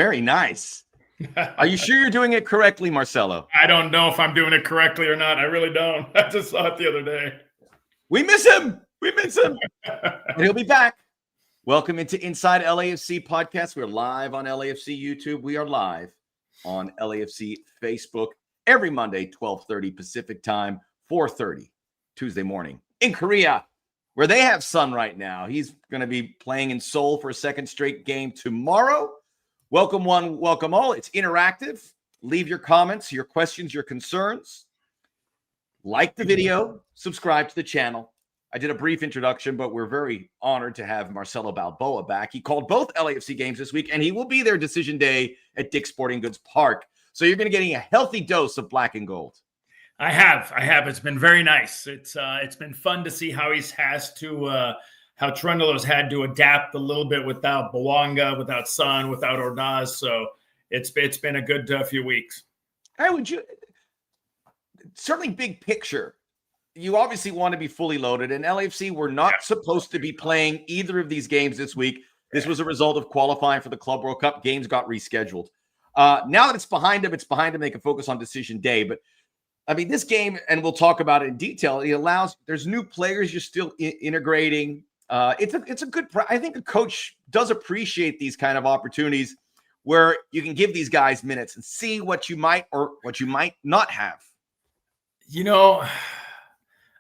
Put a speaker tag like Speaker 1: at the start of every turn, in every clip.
Speaker 1: Very nice. Are you sure you're doing it correctly, Marcelo?
Speaker 2: I don't know if I'm doing it correctly or not. I really don't. I just saw it the other day.
Speaker 1: We miss him. And he'll be back. Welcome into Inside LAFC Podcast. We're live on LAFC YouTube. We are live on LAFC Facebook every Monday, 12:30 Pacific time, 4:30 Tuesday morning in Korea, where they have sun right now. He's going to be playing in Seoul for a second straight game tomorrow. Welcome one, welcome all. It's interactive. Leave your comments, your questions, your concerns. Like the video, subscribe to the channel. I did a brief introduction, but we're very honored to have Marcelo Balboa back. He called both LAFC games this week, and he will be there decision day at Dick's Sporting Goods Park. So you're going to get a healthy dose of black and gold.
Speaker 2: I have. It's been very nice. It's been fun to see how how Trundler's had to adapt a little bit without Bawanga, without Son, without Ordaz. So it's been a good few weeks.
Speaker 1: How would you? Certainly, big picture. You obviously want to be fully loaded, and LAFC were not supposed to be playing either of these games this week. This was a result of qualifying for the Club World Cup. Games got rescheduled. Now that it's behind them. They can focus on decision day. But I mean, this game, and we'll talk about it in detail. It allows. There's new players you're still integrating. It's a good. I think the coach does appreciate these kind of opportunities where you can give these guys minutes and see what you might or what you might not have.
Speaker 2: You know,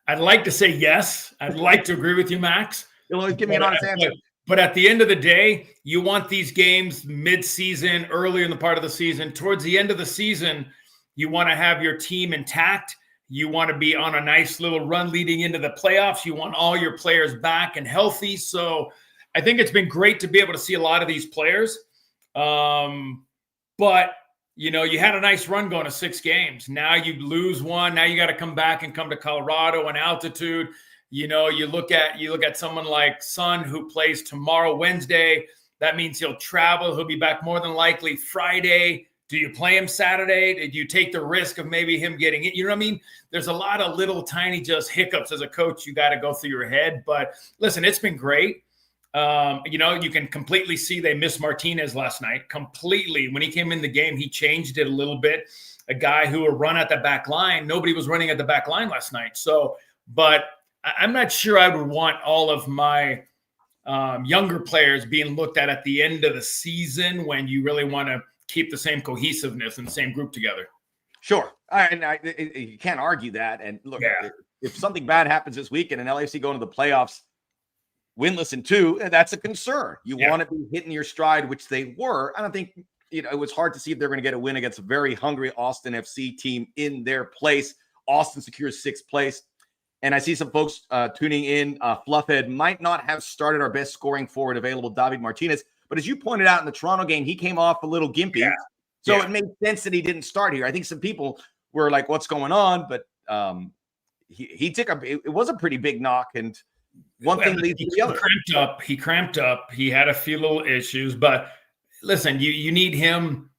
Speaker 2: I'd like to say yes. I'd like to agree with you, Max.
Speaker 1: You'll always give me an honest answer.
Speaker 2: But at the end of the day, you want these games mid-season, earlier in the part of the season. Towards the end of the season, you want to have your team intact. You want to be on a nice little run leading into the playoffs. You want all your players back and healthy. So I think it's been great to be able to see a lot of these players. But, you know, you had a nice run going to 6 games. Now you lose one. Now you got to come back and come to Colorado and altitude. You know, you look at someone like Son, who plays tomorrow, Wednesday. That means he'll travel. He'll be back more than likely Friday. Do you play him Saturday? Did you take the risk of maybe him getting it? You know what I mean? There's a lot of little tiny just hiccups as a coach you got to go through your head. But listen, it's been great. You know, you can completely see they missed Martinez last night. Completely. When he came in the game, he changed it a little bit. A guy who would run at the back line. Nobody was running at the back line last night. So, but I'm not sure I would want all of my younger players being looked at the end of the season when you really want to keep the same cohesiveness and the same group together.
Speaker 1: Sure. You can't argue that. And look, if something bad happens this week and an LAFC going to the playoffs winless in 2, that's a concern. You want to be hitting your stride, which they were. I don't think, you know, it was hard to see if they're going to get a win against a very hungry Austin FC team in their place. Austin secures 6th place. And I see some folks tuning in. Fluffhead might not have started our best scoring forward available, David Martinez. But as you pointed out in the Toronto game, he came off a little gimpy. So it made sense that he didn't start here. I think some people were like, what's going on? But he took it was a pretty big knock. And one thing leads to the other.
Speaker 2: He cramped up. He had a few little issues. But listen, you need him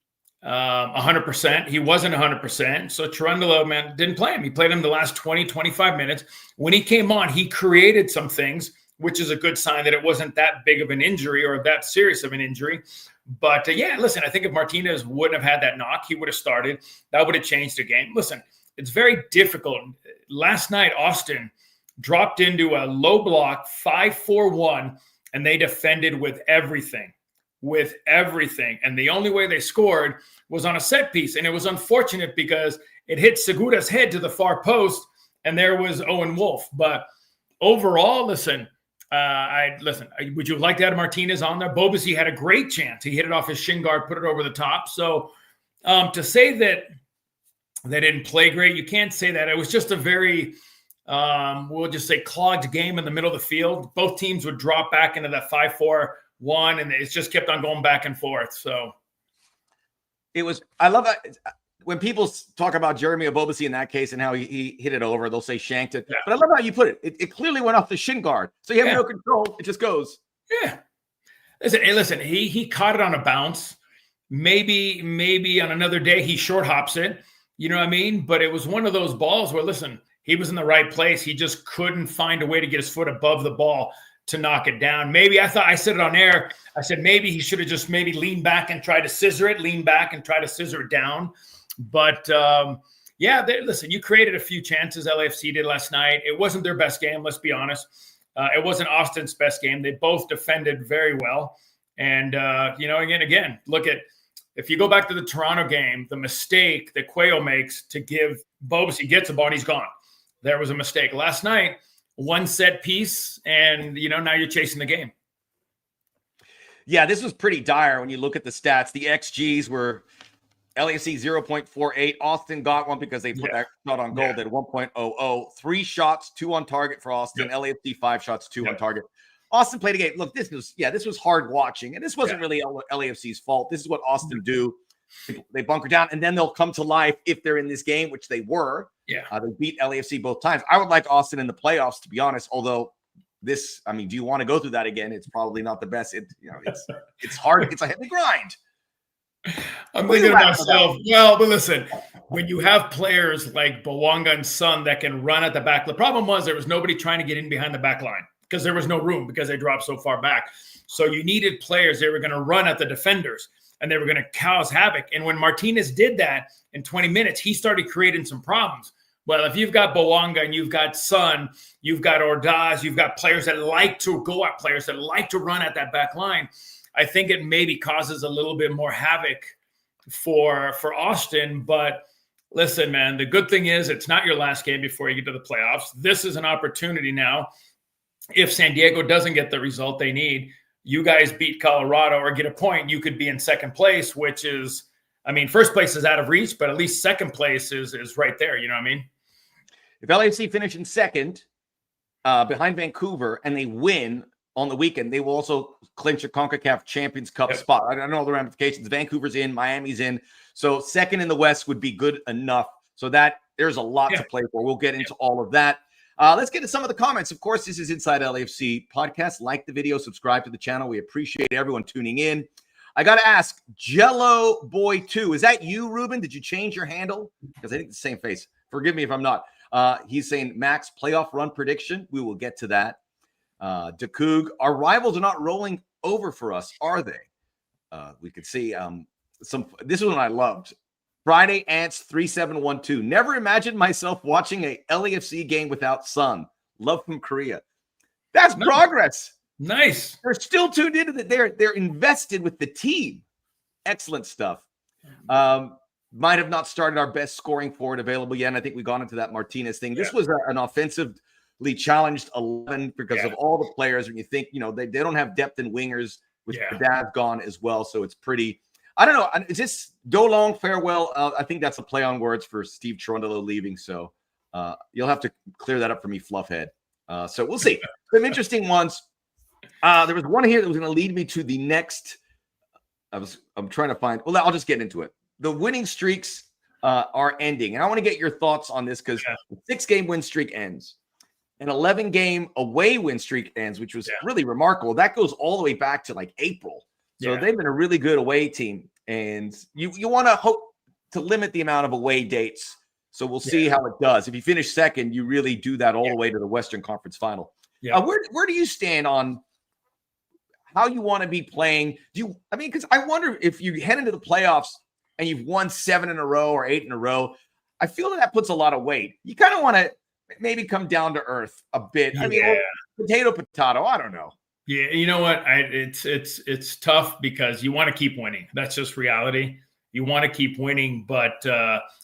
Speaker 2: 100%. He wasn't 100%. So Trundle, man, didn't play him. He played him the last 20, 25 minutes. When he came on, he created some things, which is a good sign that it wasn't that big of an injury or that serious of an injury. But listen, I think if Martinez wouldn't have had that knock, he would have started. That would have changed the game. Listen, it's very difficult. Last night, Austin dropped into a low block 5-4-1, and they defended with everything. And the only way they scored was on a set piece. And it was unfortunate because it hit Segura's head to the far post, and there was Owen Wolf. But overall, listen, would you like to have Martinez on there? Bobasi had a great chance. He hit it off his shin guard, put it over the top. So to say that they didn't play great, you can't say that. It was just a very, we'll just say, clogged game in the middle of the field. Both teams would drop back into that 5-4-1, and it just kept on going back and forth. So
Speaker 1: I love that. When people talk about Jeremy Abobasi in that case and how he hit it over, they'll say shanked it. Yeah. But I love how you put it. It clearly went off the shin guard. So you have no control. It just goes.
Speaker 2: Yeah. Listen, he caught it on a bounce. Maybe on another day he short hops it. You know what I mean? But it was one of those balls where, listen, he was in the right place. He just couldn't find a way to get his foot above the ball. to knock it down. Maybe I said it on air. I said maybe he should have just maybe leaned back and tried to scissor it, down. But listen, you created a few chances. LAFC did last night. It wasn't their best game. Let's be honest. It wasn't Austin's best game. They both defended very well. And, again, look at, if you go back to the Toronto game, the mistake that Cuello makes to give Bobas, he gets a ball and he's gone. There was a mistake. Last night, one set piece, and, now you're chasing the game.
Speaker 1: Yeah, this was pretty dire when you look at the stats. The XGs were LAFC 0.48. Austin got one because they put that shot on goal. They had 1.00. 3 shots, 2 on target for Austin. LAFC 5 shots, 2 on target. Austin played a game. Look, this was hard watching, and this wasn't really LAFC's fault. This is what Austin do. They bunker down, and then they'll come to life if they're in this game, which they were. Yeah, they beat LAFC both times. I would like Austin in the playoffs, to be honest. Although do you want to go through that again? It's probably not the best. It's hard. It's a heavy grind.
Speaker 2: I'm thinking to myself, well, but listen, when you have players like Bawanga and Son that can run at the back, the problem was there was nobody trying to get in behind the back line because there was no room because they dropped so far back. So you needed players. They were going to run at the defenders and they were going to cause havoc. And when Martinez did that in 20 minutes, he started creating some problems. Well, if you've got Bawanga and you've got Son, you've got Ordaz, you've got players that like to go at players that like to run at that back line, I think it maybe causes a little bit more havoc for Austin. But listen, man, the good thing is it's not your last game before you get to the playoffs. This is an opportunity now. If San Diego doesn't get the result they need, you guys beat Colorado or get a point, you could be in second place, which is, first place is out of reach, but at least second place is right there. You know what I mean?
Speaker 1: If LAFC finish in second behind Vancouver and they win on the weekend, they will also clinch a CONCACAF Champions Cup spot. I don't know the ramifications. Vancouver's in, Miami's in. So second in the West would be good enough. So that there's a lot to play for. We'll get into all of that. Let's get to some of the comments. Of course, this is Inside LAFC Podcast. Like the video, subscribe to the channel. We appreciate everyone tuning in. I got to ask, Jello Boy 2, is that you, Ruben? Did you change your handle? Because I think it's the same face. Forgive me if I'm not. He's saying Max playoff run prediction. We will get to that. Dakug, our rivals are not rolling over for us, are they? We could see this is one I loved. Friday Ants 3712. Never imagined myself watching a LAFC game without Son. Love from Korea. That's progress.
Speaker 2: Nice.
Speaker 1: They're still tuned into that. They're invested with the team. Excellent stuff. Might have not started our best scoring forward available yet. And I think we got into that Martinez thing. This was an offensively challenged 11 because of all the players. When you think, they don't have depth in wingers with Dad gone as well. So it's pretty, I don't know. Is this go long, farewell? I think that's a play on words for Steve Cherundolo leaving. So you'll have to clear that up for me, Fluffhead. So we'll see. Some interesting ones. There was one here that was going to lead me to the next. I'm trying to find. Well, I'll just get into it. The winning streaks are ending, and I want to get your thoughts on this because the 6-game win streak ends, an 11-game away win streak ends, which was really remarkable. That goes all the way back to like April. So they've been a really good away team, and you want to hope to limit the amount of away dates. So we'll see how it does. If you finish second, you really do that all the way to the Western Conference Final. Where do you stand on how you want to be playing? Because I wonder if you head into the playoffs and you've won 7 in a row or 8 in a row, I feel that puts a lot of weight. You kind of want to maybe come down to earth a bit. Potato. I don't know.
Speaker 2: Yeah, you know what? It's tough because you want to keep winning. That's just reality. You want to keep winning, but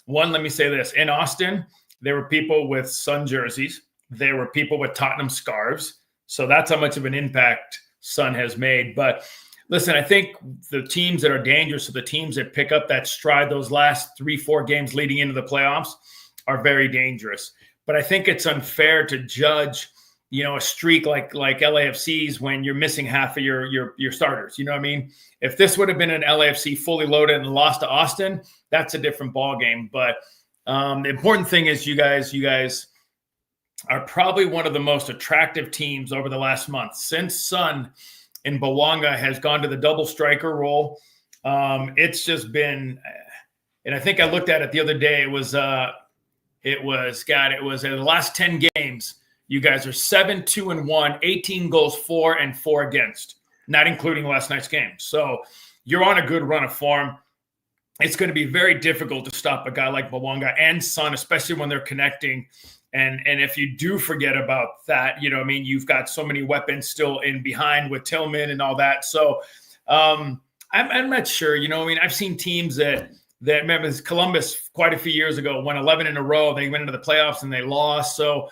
Speaker 2: let me say this: in Austin, there were people with Sun jerseys. There were people with Tottenham scarves. So that's how much of an impact Sun has made. But listen, I think the teams that are dangerous are the teams that pick up that stride those last 3-4 games leading into the playoffs are very dangerous. But I think it's unfair to judge, a streak like LAFC's when you're missing half of your starters. You know what I mean? If this would have been an LAFC fully loaded and lost to Austin, that's a different ball game. But the important thing is you guys are probably one of the most attractive teams over the last month since Sun in Bawanga has gone to the double striker role. It's just been, and I think I looked at it the other day. It was in the last 10 games, You guys are 7-2-1, 18 goals for and 4 against, not including last night's game. So you're on a good run of form. It's going to be very difficult to stop a guy like Bawanga and Son, especially when they're connecting. And if you do forget about that, you know, I mean, you've got so many weapons still in behind with Tillman and all that. So I'm not sure. You know, I mean, I've seen teams that remember Columbus quite a few years ago won 11 in a row. They went into the playoffs and they lost. So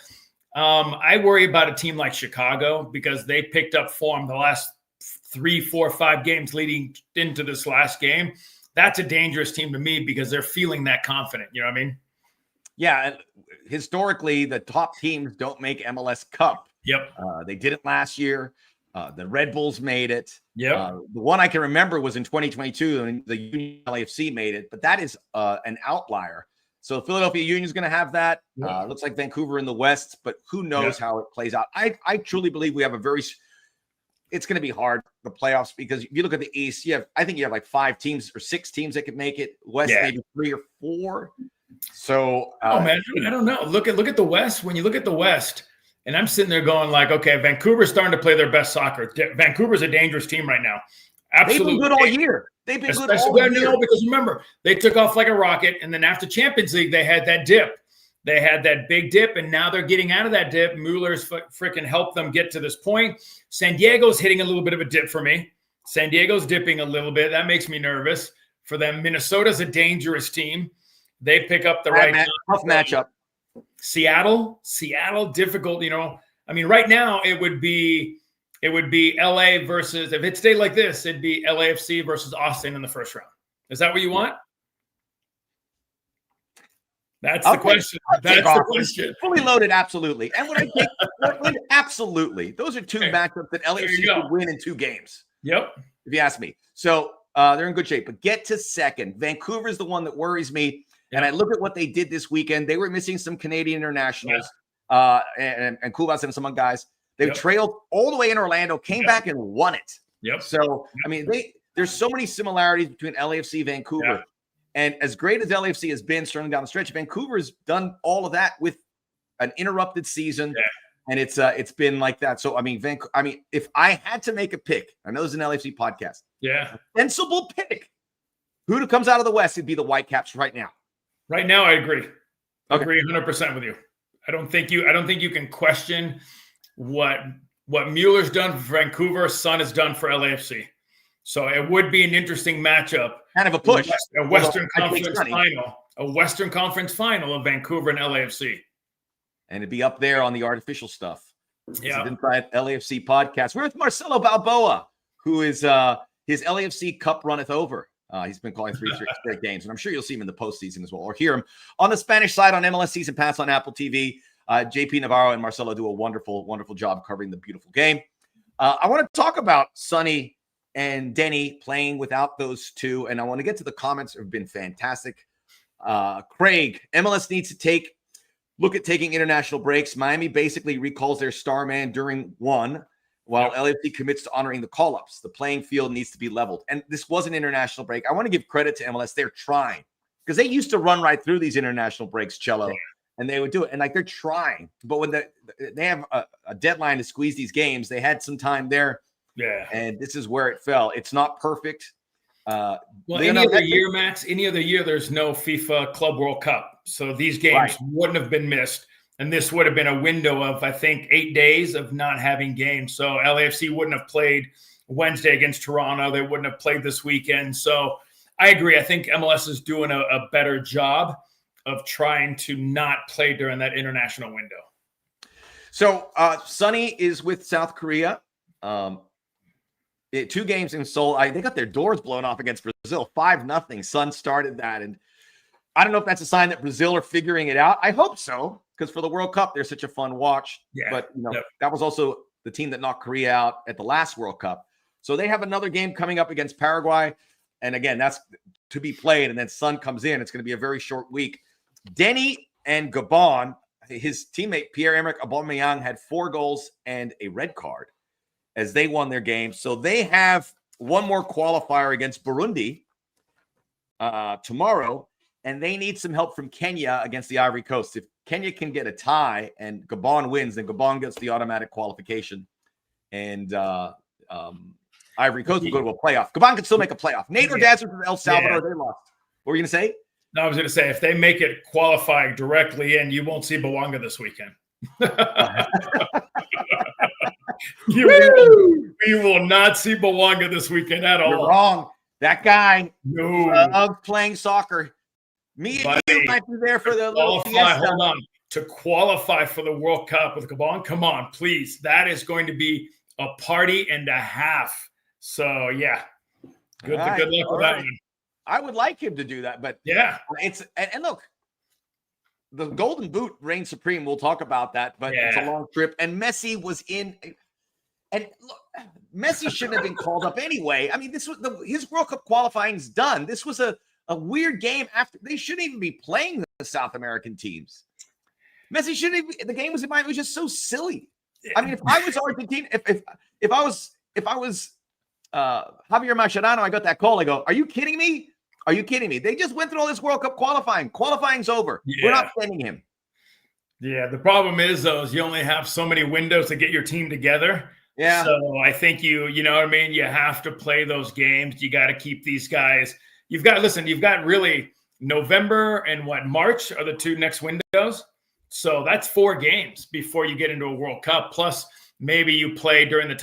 Speaker 2: I worry about a team like Chicago because they picked up form the last 3, 4, 5 games leading into this last game. That's a dangerous team to me because they're feeling that confident. You know what I mean?
Speaker 1: Yeah. And historically, the top teams don't make MLS Cup.
Speaker 2: Yep.
Speaker 1: They didn't last year. The Red Bulls made it.
Speaker 2: Yep.
Speaker 1: The one I can remember was in 2022, and the Union LAFC made it, but that is an outlier. So Philadelphia Union is going to have that.
Speaker 2: Yep.
Speaker 1: Looks like Vancouver in the West, but who knows how it plays out. I truly believe we have it's going to be hard, the playoffs, because if you look at the East, I think you have like 5 teams or 6 teams that could make it. West, maybe 3 or 4. So,
Speaker 2: man, I don't know. Look at the West. When you look at the West, and I'm sitting there going like, okay, Vancouver's starting to play their best soccer. Vancouver's a dangerous team right now. Absolutely.
Speaker 1: They've been good all year. They've been good all year.
Speaker 2: No, because remember, they took off like a rocket, and then after Champions League, they had that dip. They had that big dip, and now they're getting out of that dip. Mueller's freaking helped them get to this point. San Diego's hitting a little bit of a dip for me. San Diego's dipping a little bit. That makes me nervous for them. Minnesota's a dangerous team. They pick up the
Speaker 1: tough matchup.
Speaker 2: Seattle, difficult. You know, I mean, right now it would be LA versus, if it stayed like this, it'd be LAFC versus Austin in the first round. Is that what you want? That's the question. That's the question.
Speaker 1: Fully loaded, absolutely. And when I take Portland, absolutely. Those are 2 matchups that LAFC could win in 2 games.
Speaker 2: Yep.
Speaker 1: If you ask me. So they're in good shape. But get to second. Vancouver is the one that worries me. And I look at what they did this weekend. They were missing some Canadian internationals and Kubas and some guys. They trailed all the way in Orlando, came back and won it.
Speaker 2: Yep.
Speaker 1: So, I mean, there's so many similarities between LAFC and Vancouver.
Speaker 2: Yeah.
Speaker 1: And as great as LAFC has been starting down the stretch, Vancouver has done all of that with an interrupted season. Yeah. And it's been like that. So, I mean, if I had to make a pick, I know this is an LAFC podcast.
Speaker 2: Yeah.
Speaker 1: A sensible pick. Who comes out of the West would be the Whitecaps right now.
Speaker 2: Right now, I agree. I agree 100% with you. I don't think you can question what Mueller's done for Vancouver, Son has done for LAFC. So it would be an interesting matchup.
Speaker 1: Kind of a push.
Speaker 2: A Western Conference final of Vancouver and LAFC.
Speaker 1: And it'd be up there on the artificial stuff.
Speaker 2: Yeah.
Speaker 1: It's Inside LAFC podcast. We're with Marcelo Balboa, who is his LAFC Cup runneth over. He's been calling 3 straight games, and I'm sure you'll see him in the postseason as well, or hear him on the Spanish side on MLS Season Pass on Apple TV. JP Navarro and Marcelo do a wonderful, wonderful job covering the beautiful game. I want to talk about Sonny and Denny playing without those 2, and I want to get to the comments that have been fantastic. Craig, MLS needs to look at taking international breaks. Miami basically recalls their star man during one, while LAFC commits to honoring the call-ups. The playing field needs to be leveled. And this was an international break. I want to give credit to MLS. They're trying because they used to run right through these international breaks, Cello, and they would do it. And they're trying. But when they have a deadline to squeeze these games, they had some time there. Yeah. And this is where it fell. It's not perfect.
Speaker 2: Well, any other year, Max, there's no FIFA Club World Cup. So these games wouldn't have been missed. And this would have been a window of, I think, 8 days of not having games. So LAFC wouldn't have played Wednesday against Toronto. They wouldn't have played this weekend. So I agree. I think MLS is doing a better job of trying to not play during that international window.
Speaker 1: So Sonny is with South Korea. 2 games in Seoul. They got their doors blown off against Brazil, 5-0. Son started that. And I don't know if that's a sign that Brazil are figuring it out. I hope so, because for the World Cup, they're such a fun watch. Yeah, but that was also the team that knocked Korea out at the last World Cup. So they have another game coming up against Paraguay. And again, that's to be played. And then Son comes in. It's going to be a very short week. Denny and Gabon, his teammate Pierre-Emerick Aubameyang had 4 goals and a red card as they won their game. So they have one more qualifier against Burundi tomorrow. and they need some help from Kenya against the Ivory Coast. If Kenya can get a tie and Gabon wins, then Gabon gets the automatic qualification, and Ivory Coast will go to a playoff. Gabon can still make a playoff. Nate Dazzler from El Salvador, they lost. What were you going to say?
Speaker 2: No, I was going to say, if they make it qualifying directly in, you won't see Bawanga this weekend. You will not see Bawanga this weekend at all.
Speaker 1: You're wrong. That guy
Speaker 2: loves
Speaker 1: playing soccer. Me and you might be there for the little
Speaker 2: fiesta. Hold on. To qualify for the World Cup with Gabon, come on, please. That is going to be a party and a half. So, yeah. Good luck with that one.
Speaker 1: I would like him to do that, but it's and look, the Golden Boot reigns supreme. We'll talk about that, but it's a long trip. And Messi was in, and look, Messi shouldn't have been called up anyway. I mean, this was his World Cup qualifying's done. This was a weird game. After they shouldn't even be playing the South American teams. Messi shouldn't even, the game was in mind. It was just so silly. I mean, if I was Argentina, if I was Javier Mascherano, I got that call. I go, are you kidding me? Are you kidding me? They just went through all this World Cup qualifying. Qualifying's over. We're not sending him.
Speaker 2: Yeah, the problem is, though, is you only have so many windows to get your team together.
Speaker 1: Yeah.
Speaker 2: So I think you know what I mean? You have to play those games. You got to keep these guys. You've got really November and March are the two next windows. So that's 4 games before you get into a World Cup. Plus, maybe you play during that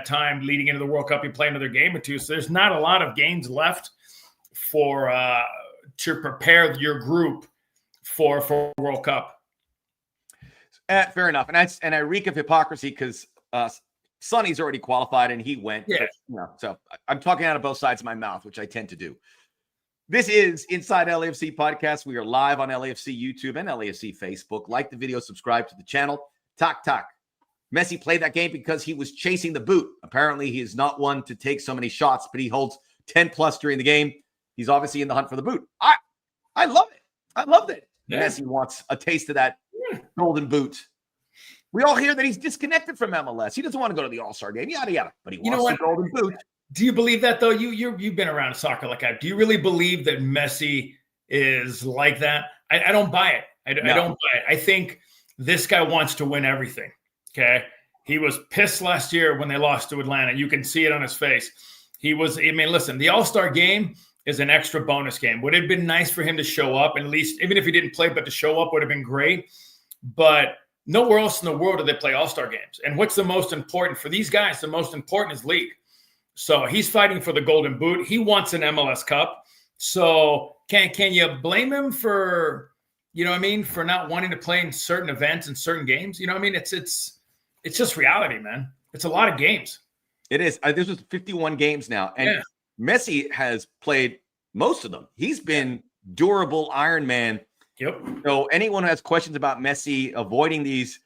Speaker 2: time leading into the World Cup, you play another game or two. So there's not a lot of games left for to prepare your group for World Cup.
Speaker 1: Fair enough. And I reek of hypocrisy because Sonny's already qualified and he went.
Speaker 2: Yeah.
Speaker 1: But, so I'm talking out of both sides of my mouth, which I tend to do. This is Inside LAFC Podcast. We are live on LAFC YouTube and LAFC Facebook. Like the video, subscribe to the channel. Talk. Messi played that game because he was chasing the boot. Apparently, he is not one to take so many shots, but he holds 10 plus during the game. He's obviously in the hunt for the boot. I love it. I loved it. Yeah. Messi wants a taste of that golden boot. We all hear that he's disconnected from MLS. He doesn't want to go to the All-Star game, yada, yada. But he wants the golden boot.
Speaker 2: Do you believe that, though? You've been around soccer like that. Do you really believe that Messi is like that? I don't buy it. I don't buy it. I think this guy wants to win everything, okay? He was pissed last year when they lost to Atlanta. You can see it on his face. Listen, the All-Star game is an extra bonus game. Would it have been nice for him to show up, at least, even if he didn't play, but to show up would have been great. But nowhere else in the world do they play All-Star games. And what's the most important for these guys? The most important is league. So he's fighting for the Golden Boot. He wants an MLS Cup. So can you blame him for, for not wanting to play in certain events and certain games? You know what I mean? It's just reality, man. It's a lot of games.
Speaker 1: It is. This was 51 games now. And Messi has played most of them. He's been durable Iron Man.
Speaker 2: Yep.
Speaker 1: So anyone who has questions about Messi avoiding these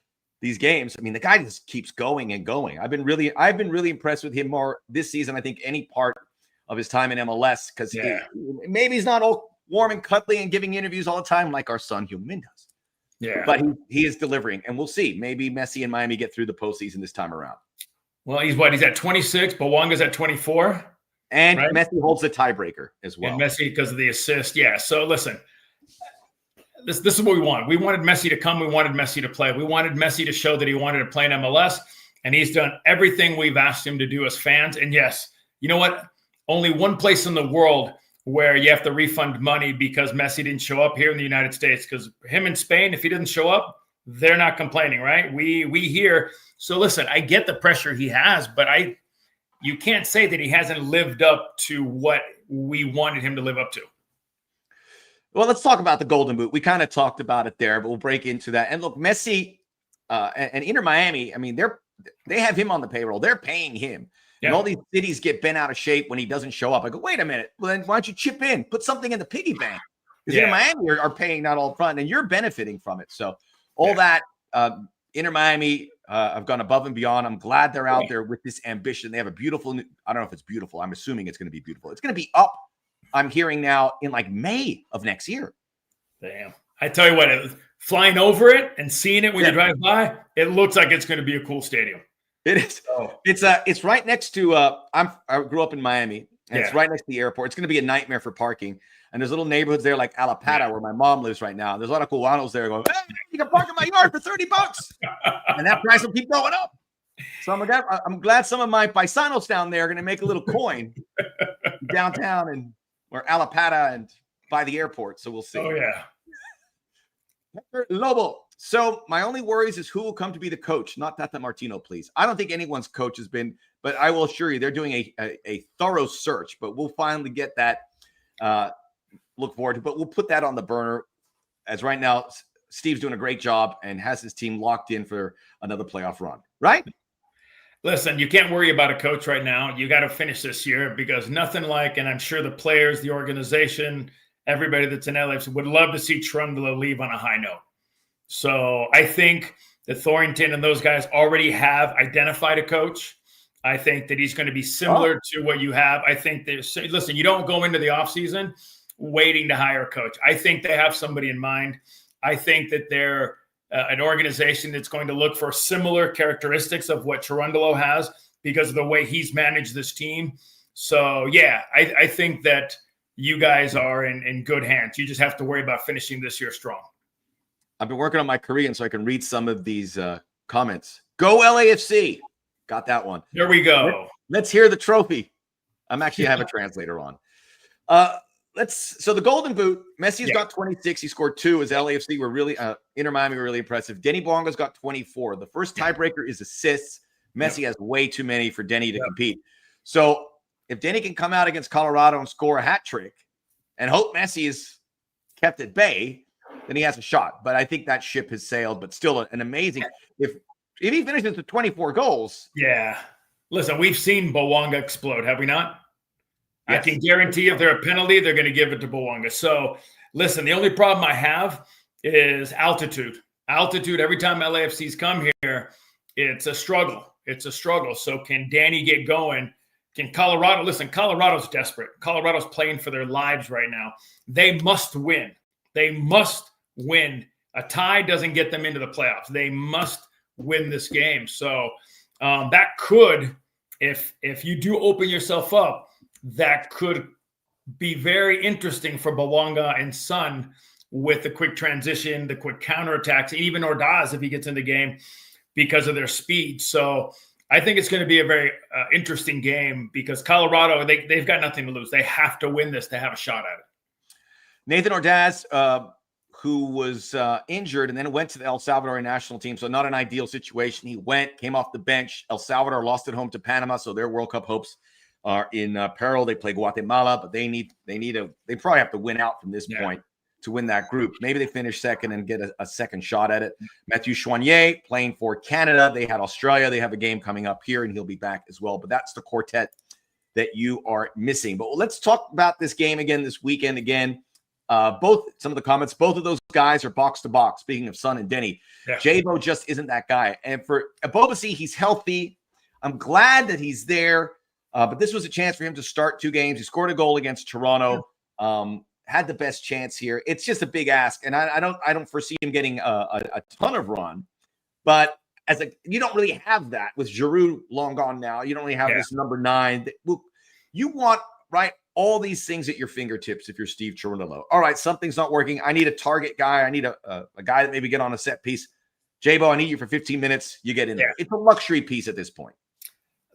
Speaker 1: games, I mean, the guy just keeps going and going. I've been really impressed with him more this season, I think, any part of his time in MLS, because maybe he's not all warm and cuddly and giving interviews all the time like our son Heung-min does.
Speaker 2: Yeah.
Speaker 1: But he is delivering, and we'll see. Maybe Messi and Miami get through the postseason this time around.
Speaker 2: Well, he's at 26. Bouanga's at 24.
Speaker 1: And right? Messi holds the tiebreaker as well.
Speaker 2: And Messi because of the assist. Yeah. So listen, this is what we want. We wanted Messi to come. We wanted Messi to play. We wanted Messi to show that he wanted to play in MLS. And he's done everything we've asked him to do as fans. And yes, you know what? Only one place in the world where you have to refund money because Messi didn't show up here in the United States. Because him in Spain, if he didn't show up, they're not complaining, right? We hear. So listen, I get the pressure he has, but you can't say that he hasn't lived up to what we wanted him to live up to.
Speaker 1: Well, let's talk about the Golden Boot. We kind of talked about it there, but we'll break into that. And look, Messi and Inter Miami, I mean, they have him on the payroll. They're paying him. Yeah. And all these cities get bent out of shape when he doesn't show up. I go, wait a minute. Well, then why don't you chip in? Put something in the piggy bank. Because Inter Miami are paying that all front, and you're benefiting from it. So all that, Inter Miami have gone above and beyond. I'm glad they're out there with this ambition. They have a beautiful I don't know if it's beautiful. I'm assuming it's going to be beautiful. It's going to be up, I'm hearing now, in like May of next year.
Speaker 2: Damn. I tell you what, flying over it and seeing it when you drive by, it looks like it's going to be a cool stadium.
Speaker 1: It is. Oh. It's right next to I grew up in Miami, and it's right next to the airport. It's going to be a nightmare for parking. And there's little neighborhoods there like Alapata, where my mom lives right now. There's a lot of Cubanos there going, hey, you can park in my yard for $30. And that price will keep going up. So I'm glad some of my paisanos down there are going to make a little coin downtown and or Alapata and by the airport. So we'll see.
Speaker 2: Oh, yeah.
Speaker 1: Lobo. So my only worries is who will come to be the coach, not Tata Martino, please. I don't think anyone's coach has been, but I will assure you they're doing a thorough search, but we'll finally get that look forward to. But we'll put that on the burner as right now Steve's doing a great job and has his team locked in for another playoff run, right?
Speaker 2: Listen, you can't worry about a coach right now. You got to finish this year because nothing like, and I'm sure the players, the organization, everybody that's in LAFC would love to see Trundle leave on a high note. So I think that Thornton and those guys already have identified a coach. I think that he's going to be similar to what you have. I think there's, listen, you don't go into the offseason waiting to hire a coach. I think they have somebody in mind. I think that they're an organization that's going to look for similar characteristics of what Cherundolo has because of the way he's managed this team. So, yeah, I think that you guys are in good hands. You just have to worry about finishing this year strong.
Speaker 1: I've been working on my Korean so I can read some of these comments. Go LAFC. Got that one.
Speaker 2: There we go.
Speaker 1: Let's hear the trophy. I have a translator on. So the Golden Boot, Messi's got 26. He scored 2 as LAFC were really Inter Miami were really impressive. Denny Bouanga's got 24. The first tiebreaker is assists. Messi has way too many for Denny to compete. So if Denny can come out against Colorado and score a hat trick and hope Messi is kept at bay, then he has a shot. But I think that ship has sailed, but still an amazing if he finishes with 24 goals.
Speaker 2: Yeah. Listen, we've seen Bouanga explode, have we not?
Speaker 1: Yes.
Speaker 2: I can guarantee if they're a penalty, they're going to give it to Bouanga. So, listen, the only problem I have is altitude. Altitude, every time LAFC's come here, it's a struggle. It's a struggle. So, can Danny get going? Can Colorado – listen, Colorado's desperate. Colorado's playing for their lives right now. They must win. They must win. A tie doesn't get them into the playoffs. They must win this game. So, that could, if you do open yourself up, that could be very interesting for Bouanga and Son with the quick transition, the quick counterattacks, and even Ordaz if he gets in the game because of their speed. So I think it's going to be a very interesting game because Colorado, they've got nothing to lose. They have to win this to have a shot at it.
Speaker 1: Nathan Ordaz, who was injured and then went to the El Salvador national team, so not an ideal situation. He came off the bench. El Salvador lost at home to Panama, so their World Cup hopes are in peril. They play Guatemala, but they probably have to win out from this point to win that group. Maybe they finish second and get a second shot at it. Mathieu Choinier playing for Canada. They had Australia. They have a game coming up here, and he'll be back as well. But that's the quartet that you are missing. But let's talk about this game again this weekend. Again, some of the comments, both of those guys are box to box. Speaking of Son and Denny, Jabo just isn't that guy. And for Abobasi, he's healthy. I'm glad that he's there. But this was a chance for him to start 2 games. He scored a goal against Toronto. Had the best chance here. It's just a big ask, and I don't foresee him getting a ton of run. But you don't really have that with Giroud long gone now. You don't really have this number 9. You want all these things at your fingertips if you're Steve Cherundolo. All right, something's not working. I need a target guy. I need a guy that maybe get on a set piece. Jabo, I need you for 15 minutes. You get in there. It's a luxury piece at this point.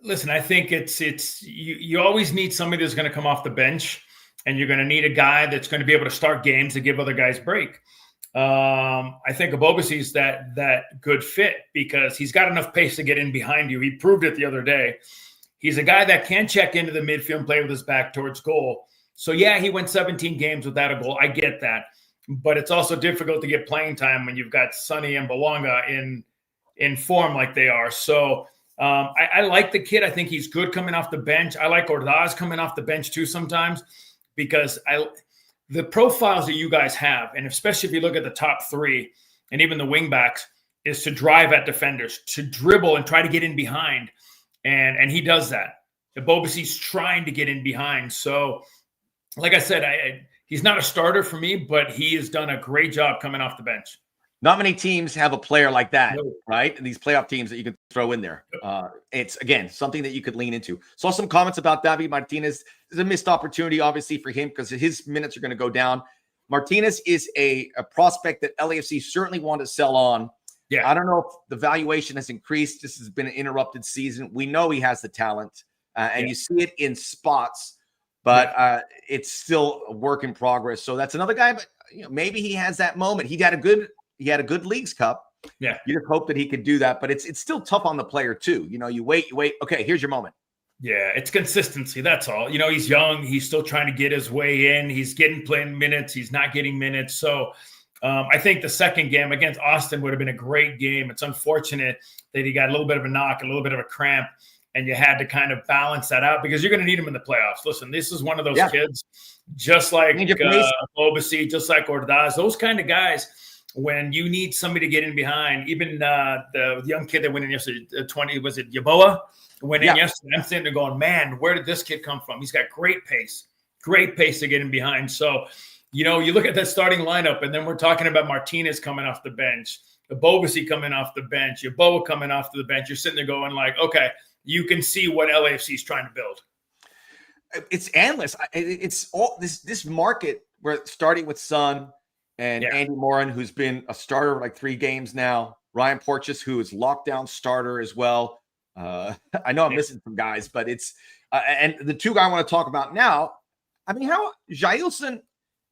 Speaker 2: Listen, I think it's you always need somebody that's going to come off the bench, and you're going to need a guy that's going to be able to start games and give other guys break. I think Abobasi's that good fit because he's got enough pace to get in behind you. He proved it the other day. He's a guy that can check into the midfield and play with his back towards goal. So, he went 17 games without a goal. I get that. But it's also difficult to get playing time when you've got Sonny and Bouanga in form like they are. So, I like the kid. I think he's good coming off the bench. I like Ordaz coming off the bench too sometimes because the profiles that you guys have, and especially if you look at the top 3 and even the wing backs, is to drive at defenders, to dribble and try to get in behind. And he does that. Abobasi's trying to get in behind. So, like I said, he's not a starter for me, but he has done a great job coming off the bench.
Speaker 1: Not many teams have a player like that,
Speaker 2: No.
Speaker 1: right? And these playoff teams that you can throw in there. It's, again, something that you could lean into. Saw some comments about David Martinez. There's a missed opportunity, obviously, for him because his minutes are going to go down. Martinez is a prospect that LAFC certainly want to sell on.
Speaker 2: Yeah.
Speaker 1: I don't know if the valuation has increased. This has been an interrupted season. We know he has the talent, and you see it in spots, but it's still a work in progress. So that's another guy, but maybe he has that moment. He had a good Leagues Cup.
Speaker 2: Yeah.
Speaker 1: You just hope that he could do that, but it's still tough on the player too. You wait. Okay, here's your moment.
Speaker 2: Yeah, it's consistency. That's all. He's young. He's still trying to get his way in. He's playing minutes. He's not getting minutes. So I think the second game against Austin would have been a great game. It's unfortunate that he got a little bit of a knock, a little bit of a cramp, and you had to kind of balance that out because you're going to need him in the playoffs. Listen, this is one of those kids, just like Obasi, just like Ordaz, those kind of guys. When you need somebody to get in behind, even the young kid that went in yesterday, 20, was it Yaboa? Went in yesterday. I'm sitting there going, man, where did this kid come from? He's got great pace to get in behind. So, you look at that starting lineup, and then we're talking about Martinez coming off the bench, Obasi coming off the bench, Yaboa coming off the bench. You're sitting there going like, okay, you can see what LAFC is trying to build.
Speaker 1: It's endless. It's all this market where starting with Son and Andy Morin, who's been a starter like 3 games now. Ryan Porteous, who is lockdown starter as well. I know I'm missing some guys, but it's and the 2 guys I want to talk about now. I mean, how Jailson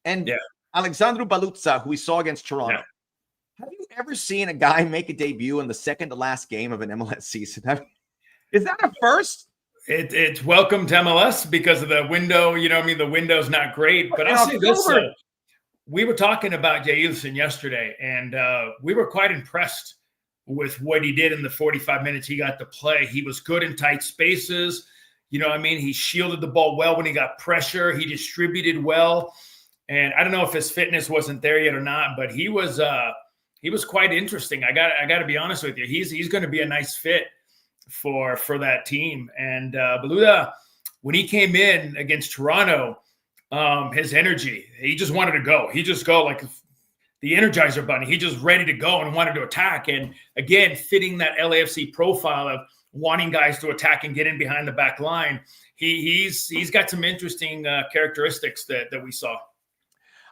Speaker 1: and Alexandru Balutza, who we saw against Toronto. Yeah. Have you ever seen a guy make a debut in the second to last game of an MLS season? Is that a first?
Speaker 2: It's welcome to MLS because of the window. The window's not great, but I'll say this. We were talking about Jailson yesterday, and we were quite impressed with what he did in the 45 minutes he got to play. He was good in tight spaces. He shielded the ball well when he got pressure. He distributed well. And I don't know if his fitness wasn't there yet or not, but he was quite interesting. I got to be honest with you. He's going to be a nice fit for that team. And Baluda, when he came in against Toronto, his energy, he just wanted to go. He just go like the Energizer Bunny. He just ready to go and wanted to attack. And again, fitting that LAFC profile of wanting guys to attack and get in behind the back line. He's got some interesting characteristics that we saw.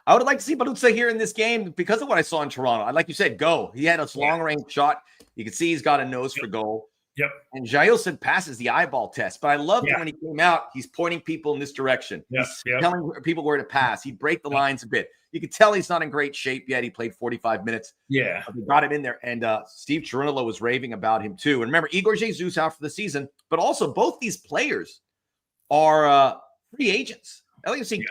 Speaker 1: I would like to see Balutza here in this game because of what I saw in Toronto. Like you said, go. He had a long-range shot. You can see he's got a nose for goal.
Speaker 2: Yep.
Speaker 1: And Jailson passes the eyeball test. But I loved when he came out, he's pointing people in this direction. He's telling people where to pass. He break the lines a bit. You can tell he's not in great shape yet. He played 45 minutes.
Speaker 2: Yeah.
Speaker 1: We got him in there. And Steve Cherundolo was raving about him too. And remember, Igor Jesus out for the season. But also both these players are free agents. LAFC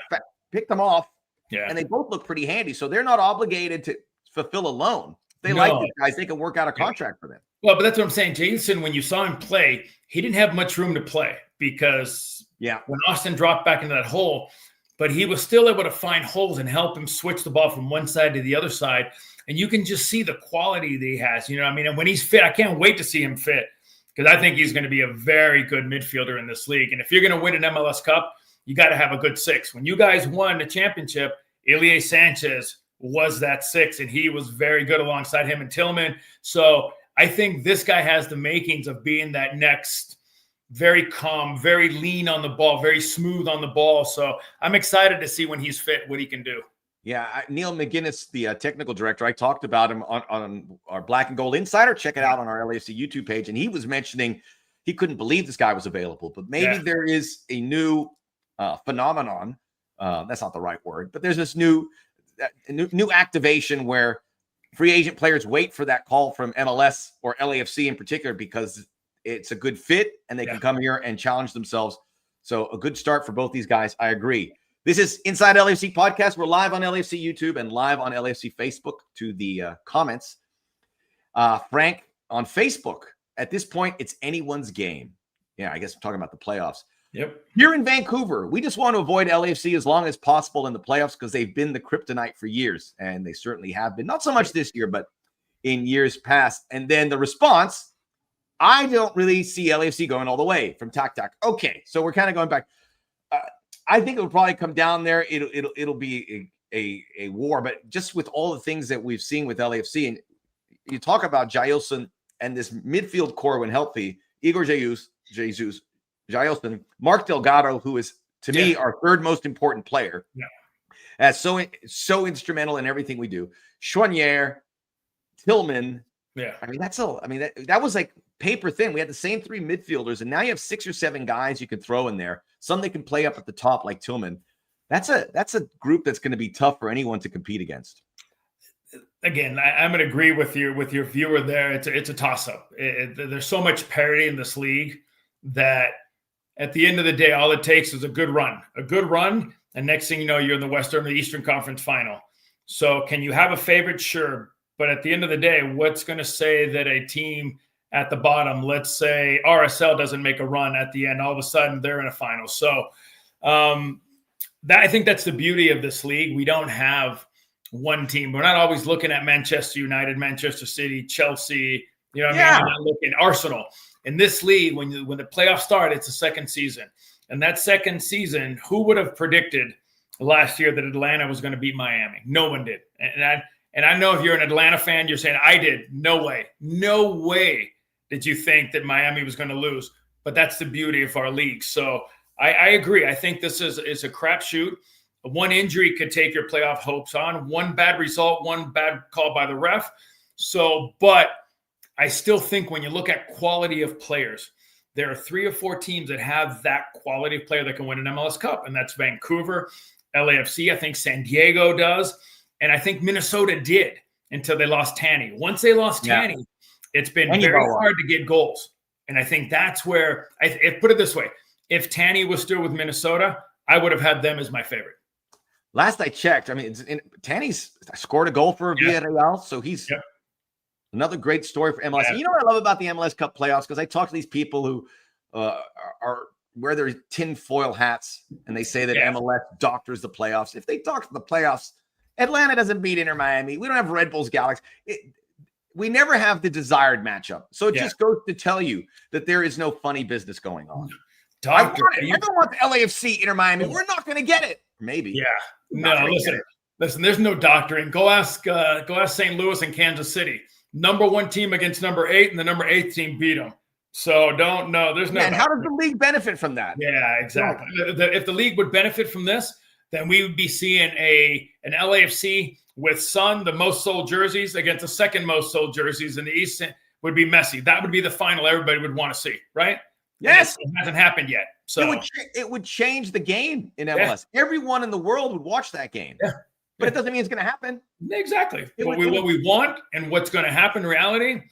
Speaker 1: picked them off. Yeah. And they both look pretty handy. So they're not obligated to fulfill a loan. They like these guys. They can work out a contract for them.
Speaker 2: Well, but that's what I'm saying. Jason, when you saw him play, he didn't have much room to play because when Austin dropped back into that hole, but he was still able to find holes and help him switch the ball from one side to the other side. And you can just see the quality that he has. And when he's fit, I can't wait to see him fit because I think he's going to be a very good midfielder in this league. And if you're going to win an MLS Cup, you got to have a good 6. When you guys won the championship, Ilie Sanchez was that 6, and he was very good alongside him and Tillman. So I think this guy has the makings of being that next very calm, very lean on the ball, very smooth on the ball. So I'm excited to see when he's fit what he can do.
Speaker 1: Yeah, Neil McGinnis, the technical director, I talked about him on our Black and Gold Insider. Check it out on our LAFC YouTube page. And he was mentioning he couldn't believe this guy was available, but maybe there is a new phenomenon. That's not the right word, but there's this new activation where free agent players wait for that call from MLS or LAFC in particular because it's a good fit and they can come here and challenge themselves. So a good start for both these guys. I agree. This is Inside LAFC Podcast. We're live on LAFC YouTube and live on LAFC Facebook to the comments. Frank on Facebook, at this point, it's anyone's game. Yeah, I guess we're talking about the playoffs.
Speaker 2: Yep.
Speaker 1: Here in Vancouver, we just want to avoid LAFC as long as possible in the playoffs because they've been the kryptonite for years, and they certainly have been. Not so much this year, but in years past. And then the response, I don't really see LAFC going all the way from Tac Tac. Okay, so we're kind of going back. I think it will probably come down there. It'll be a war, but just with all the things that we've seen with LAFC, and you talk about Jailson and this midfield core when healthy, Igor Jesus, Jailson, Mark Delgado, who is to me our third most important player. Yeah. So instrumental in everything we do. Choinière, Tillman.
Speaker 2: Yeah.
Speaker 1: I mean, that was like paper thin. We had the same three midfielders, and now you have 6 or 7 guys you can throw in there. Some that can play up at the top like Tillman. That's a group that's going to be tough for anyone to compete against.
Speaker 2: Again, I'm going to agree with your viewer there. It's a toss-up. There's so much parity in this league that at the end of the day, all it takes is a good run, and next thing you know, you're in the Western or Eastern Conference final. So can you have a favorite? Sure. But at the end of the day, what's going to say that a team at the bottom, let's say RSL doesn't make a run at the end, all of a sudden they're in a final. So I think that's the beauty of this league. We don't have one team. We're not always looking at Manchester United, Manchester City, Chelsea, you know what I mean? We're not looking at Arsenal. In this league, when the playoffs start, it's a second season. And that second season, who would have predicted last year that Atlanta was going to beat Miami? No one did. And I know if you're an Atlanta fan, you're saying, I did. No way. No way did you think that Miami was going to lose. But that's the beauty of our league. So I agree. I think this is a crapshoot. One injury could take your playoff hopes on. One bad result, one bad call by the ref. So, but I still think when you look at quality of players, there are 3 or 4 teams that have that quality of player that can win an MLS Cup, and that's Vancouver, LAFC. I think San Diego does, and I think Minnesota did until they lost Tanny. Once they lost Tanny, it's been very hard to get goals, and I think that's where put it this way: if Tanny was still with Minnesota, I would have had them as my favorite.
Speaker 1: Last I checked, I mean, Tanny's scored a goal for Villarreal, so he's another great story for MLS. And you know what I love about the MLS Cup playoffs? Because I talk to these people who wear their tinfoil hats, and they say that MLS doctors the playoffs. If they doctor the playoffs, Atlanta doesn't beat Inter Miami. We don't have Red Bulls Galaxy. We never have the desired matchup. So it just goes to tell you that there is no funny business going on. Everyone wants LAFC Inter Miami. We're not going to get it. Maybe. Yeah.
Speaker 2: No, listen, there's no doctoring. Go ask St. Louis and Kansas City. Number 1 team against number 8, and the number 8 team beat them. So there's no.
Speaker 1: And how does the league benefit from that?
Speaker 2: Yeah, exactly. If the league would benefit from this, then we would be seeing an LAFC with Sun, the most sold jerseys, against the second most sold jerseys in the East. Would be messy. That would be the final everybody would want to see, right?
Speaker 1: Yes.
Speaker 2: It hasn't happened yet. So
Speaker 1: it would change the game in MLS. Yeah. Everyone in the world would watch that game. Yeah. But it doesn't mean it's going to happen.
Speaker 2: Exactly. What we want and what's going to happen in reality,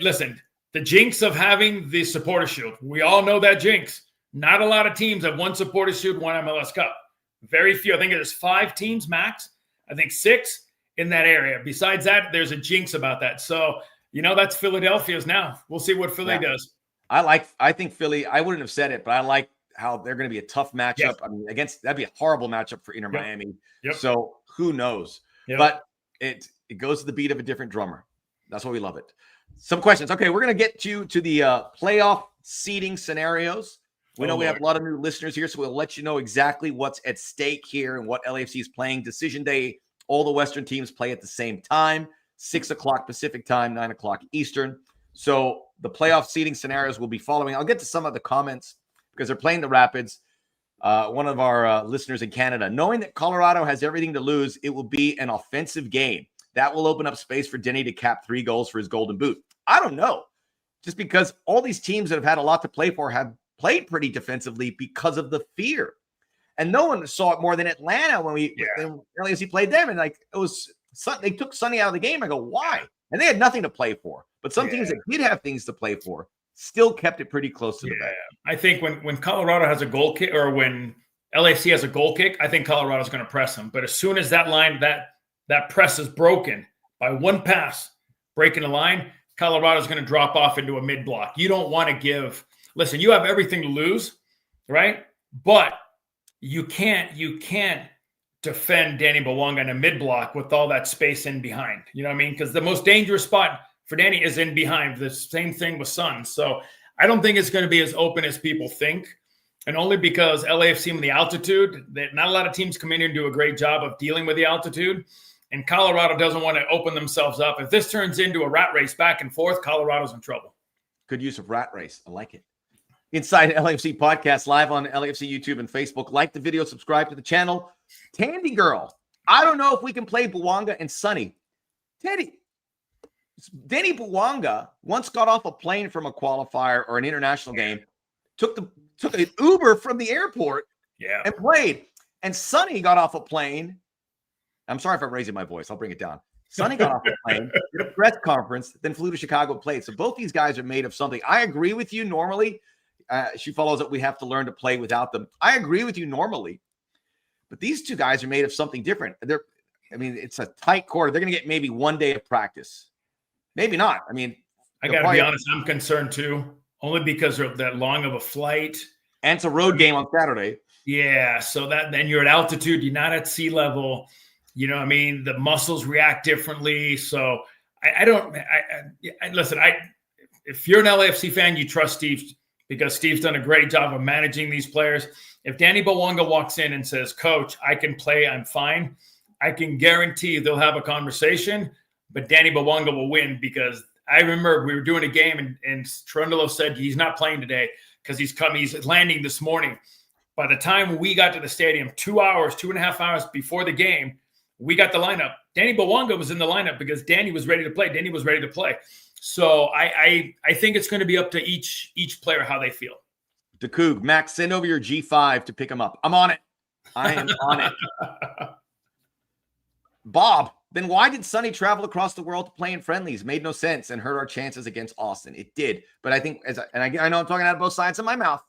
Speaker 2: listen, the jinx of having the supporter shield. We all know that jinx. Not a lot of teams have won supporter shield, won MLS Cup. Very few. I think there's 5 teams max. I think 6 in that area. Besides that, there's a jinx about that. So, that's Philadelphia's now. We'll see what Philly does.
Speaker 1: I think Philly, I wouldn't have said it, but I like how they're going to be a tough matchup. Yes. I mean, that'd be a horrible matchup for Inter Miami. Yep. So who knows? Yep. But it goes to the beat of a different drummer. That's why we love it. Some questions. Okay, we're going to get you to the playoff seeding scenarios. We know we have a lot of new listeners here, so we'll let you know exactly what's at stake here and what LAFC is playing. Decision day, all the Western teams play at the same time, 6 o'clock Pacific time, 9 o'clock Eastern. So the playoff seeding scenarios will be following. I'll get to some of the comments because they're playing the Rapids. One of our listeners in Canada, knowing that Colorado has everything to lose, it will be an offensive game. That will open up space for Denny to cap 3 goals for his Golden Boot. I don't know. Just because all these teams that have had a lot to play for have played pretty defensively because of the fear. And no one saw it more than Atlanta when LAFC played them. And they took Sonny out of the game. I go, why? And they had nothing to play for. But some teams that did have things to play for still kept it pretty close to the back.
Speaker 2: I think when Colorado has a goal kick, or when LAFC has a goal kick, I think Colorado's going to press them. But as soon as that line, that press is broken by one pass, breaking the line, Colorado's going to drop off into a mid-block. You don't want to give – listen, you have everything to lose, right? But you can't defend Danny Bawanga in a mid-block with all that space in behind. You know what I mean? Because the most dangerous spot for Danny is in behind. The same thing with Sun. So I don't think it's going to be as open as people think. And only because LAFC with the altitude, that not a lot of teams come in here and do a great job of dealing with the altitude. And Colorado doesn't want to open themselves up. If this turns into a rat race back and forth, Colorado's in trouble.
Speaker 1: Good use of rat race. I like it. Inside LAFC podcast live on LAFC YouTube and Facebook. Like the video, subscribe to the channel. Tandy Girl. I don't know if we can play Bouanga and Sonny. Denny Bouanga once got off a plane from a qualifier or an international game, took an Uber from the airport and played. And Sonny got off a plane. I'm sorry if I'm raising my voice. I'll bring it down. Sonny got off a plane, did a press conference, then flew to Chicago and played. So both these guys are made of something. I agree with you normally. She follows that we have to learn to play without them. I agree with you normally. But these two guys are made of something different. It's a tight quarter. They're going to get maybe 1 day of practice. Maybe not.
Speaker 2: I got to be honest. I'm concerned too, only because of that long of a flight.
Speaker 1: And it's a road game on Saturday.
Speaker 2: Yeah. So then you're at altitude. You're not at sea level. You know what I mean? The muscles react differently. So listen, if you're an LAFC fan, you trust Steve because Steve's done a great job of managing these players. If Danny Bouanga walks in and says, Coach, I can play, I'm fine, I can guarantee they'll have a conversation, but Danny Bouanga will win because I remember we were doing a game and Trundle said he's not playing today because he's landing this morning. By the time we got to the stadium, 2.5 hours before the game, we got the lineup. Danny Bouanga was in the lineup because Danny was ready to play. Danny was ready to play. So I think it's going to be up to each player how they feel.
Speaker 1: DeCoog, Max, send over your G5 to pick him up. I'm on it. I am on it. Bob, then why did Sonny travel across the world to play in friendlies? Made no sense and hurt our chances against Austin. It did. But I think, I know I'm talking out of both sides of my mouth,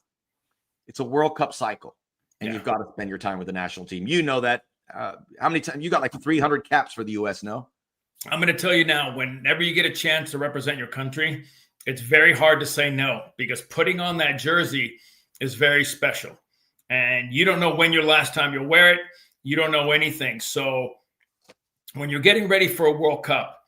Speaker 1: it's a World Cup cycle. And you've got to spend your time with the national team. You know that. How many times? You got like 300 caps for the U.S., no?
Speaker 2: I'm going to tell you now, whenever you get a chance to represent your country, it's very hard to say no because putting on that jersey is very special. And you don't know when your last time you'll wear it. You don't know anything. So when you're getting ready for a World Cup,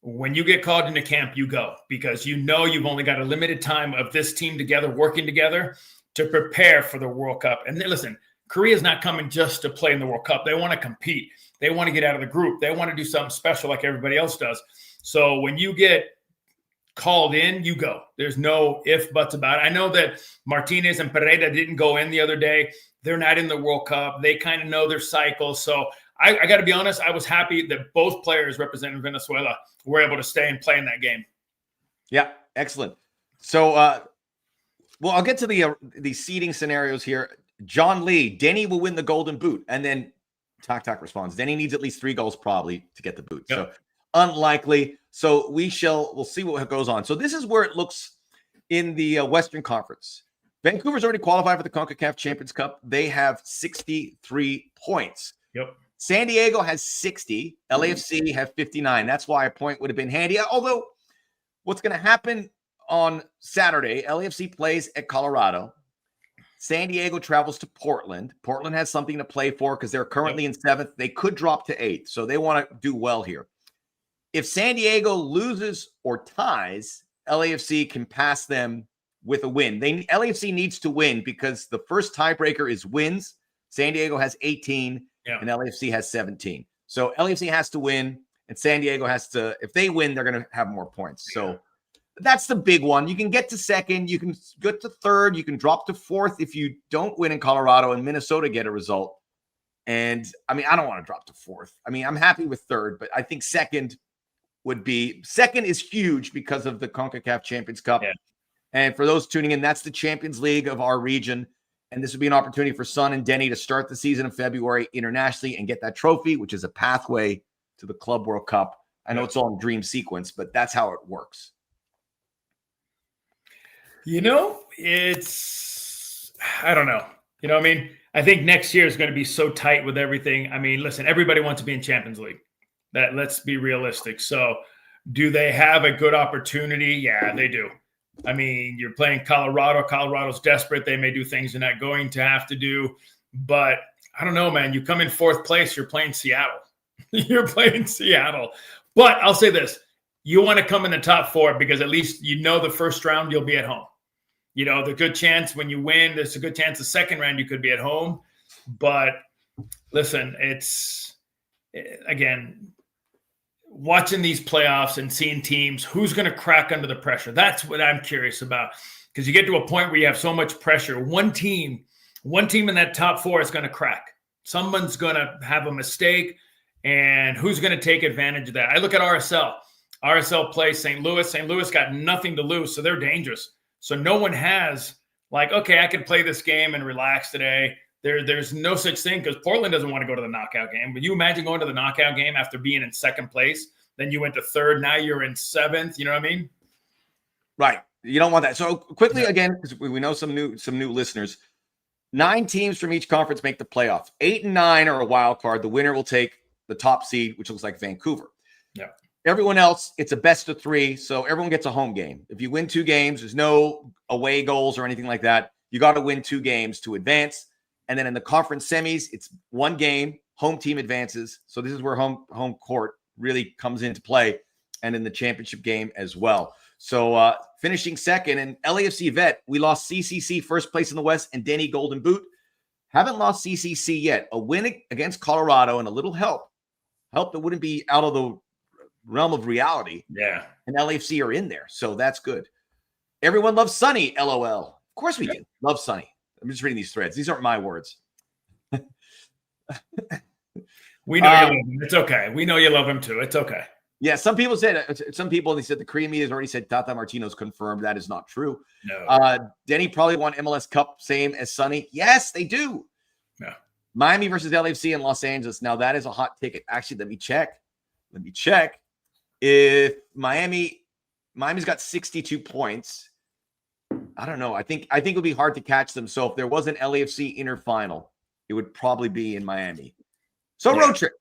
Speaker 2: when you get called into camp, you go because you know you've only got a limited time of this team together, working together to prepare for the World Cup. And then, listen, Korea's not coming just to play in the World Cup. They want to compete. They want to get out of the group. They want to do something special like everybody else does. So when you get called in, you go. There's no if, buts about it. I know that Martinez and Pereira didn't go in the other day. They're not in the World Cup. They kind of know their cycle. So I got to be honest, I was happy that both players representing Venezuela were able to stay and play in that game. Yeah,
Speaker 1: excellent. So, I'll get to the seeding scenarios here. John Lee, Denny will win the Golden Boot. And then Tak responds, Denny needs at least 3 goals probably to get the boot. Yep. So unlikely. So we'll see what goes on. So this is where it looks in the Western Conference. Vancouver's already qualified for the CONCACAF Champions Cup. They have 63 points.
Speaker 2: Yep.
Speaker 1: San Diego has 60. LAFC have 59. That's why a point would have been handy. Although what's going to happen on Saturday, LAFC plays at Colorado. San Diego travels to Portland. Portland has something to play for because they're currently in 7th. They could drop to 8th, so they want to do well here. If San Diego loses or ties, LAFC can pass them with a win. LAFC needs to win because the first tiebreaker is wins. San Diego has 18, and LAFC has 17. So LAFC has to win, and San Diego has to. If they win, they're going to have more points. So that's the big one. You can get to 2nd. You can get to 3rd. You can drop to 4th if you don't win in Colorado and Minnesota get a result. And, I don't want to drop to 4th. I'm happy with 3rd, but I think 2nd would be – 2nd is huge because of the CONCACAF Champions Cup. Yeah. And for those tuning in, that's the Champions League of our region. And this would be an opportunity for Son and Denny to start the season in February internationally and get that trophy, which is a pathway to the Club World Cup. I know it's all in dream sequence, but that's how it works.
Speaker 2: I don't know. I think next year is going to be so tight with everything. Listen, everybody wants to be in Champions League. Let's be realistic. So do they have a good opportunity? Yeah, they do. You're playing Colorado. Colorado's desperate. They may do things they're not going to have to do. But I don't know, man. You come in 4th place, you're playing Seattle. But I'll say this. You want to come in the top 4 because at least the first round you'll be at home. The good chance when you win, there's a good chance the second round you could be at home. But listen, it's, again, watching these playoffs and seeing teams, who's going to crack under the pressure. That's what I'm curious about, because you get to a point where you have so much pressure. One team in that top four is going to crack. Someone's going to have a mistake, and who's going to take advantage of that? I look at RSL. RSL plays St. Louis. St. Louis got nothing to lose, so they're dangerous. So no one has okay, I can play this game and relax today. There's no such thing, because Portland doesn't want to go to the knockout game. But you imagine going to the knockout game after being in second place, then you went to third, now you're in seventh. You know what I mean?
Speaker 1: Right. You don't want that. So quickly, again, because we know some new listeners, 9 teams from each conference make the playoffs. 8 and 9 are a wild card. The winner will take the top seed, which looks like Vancouver.
Speaker 2: Yeah.
Speaker 1: Everyone else, it's a best of 3, so everyone gets a home game. If you win 2 games, there's no away goals or anything like that. You got to win 2 games to advance. And then in the conference semis, it's 1 game, home team advances. So this is where home court really comes into play, and in the championship game as well. So finishing second, and LAFC Vet, we lost CCC first place in the West and Denny Golden Boot. Haven't lost CCC yet. A win against Colorado and a little help that wouldn't be out of the realm of reality.
Speaker 2: Yeah.
Speaker 1: And LAFC are in there, so that's good. Everyone loves Sonny, LOL. Of course we do. Love Sonny. I'm just reading these threads. These aren't my words.
Speaker 2: We know you love him. It's okay. We know you love him too. It's okay.
Speaker 1: Yeah, they said the cream media has already said Tata Martino's confirmed. That is not true.
Speaker 2: No.
Speaker 1: Denny probably won MLS Cup, same as Sonny. Yes, they do.
Speaker 2: No.
Speaker 1: Miami versus LAFC in Los Angeles. Now that is a hot ticket. Actually, let me check. If Miami's got 62 points. I don't know. I think it would be hard to catch them. So if there was an LAFC inner final, it would probably be in Miami. So road trip.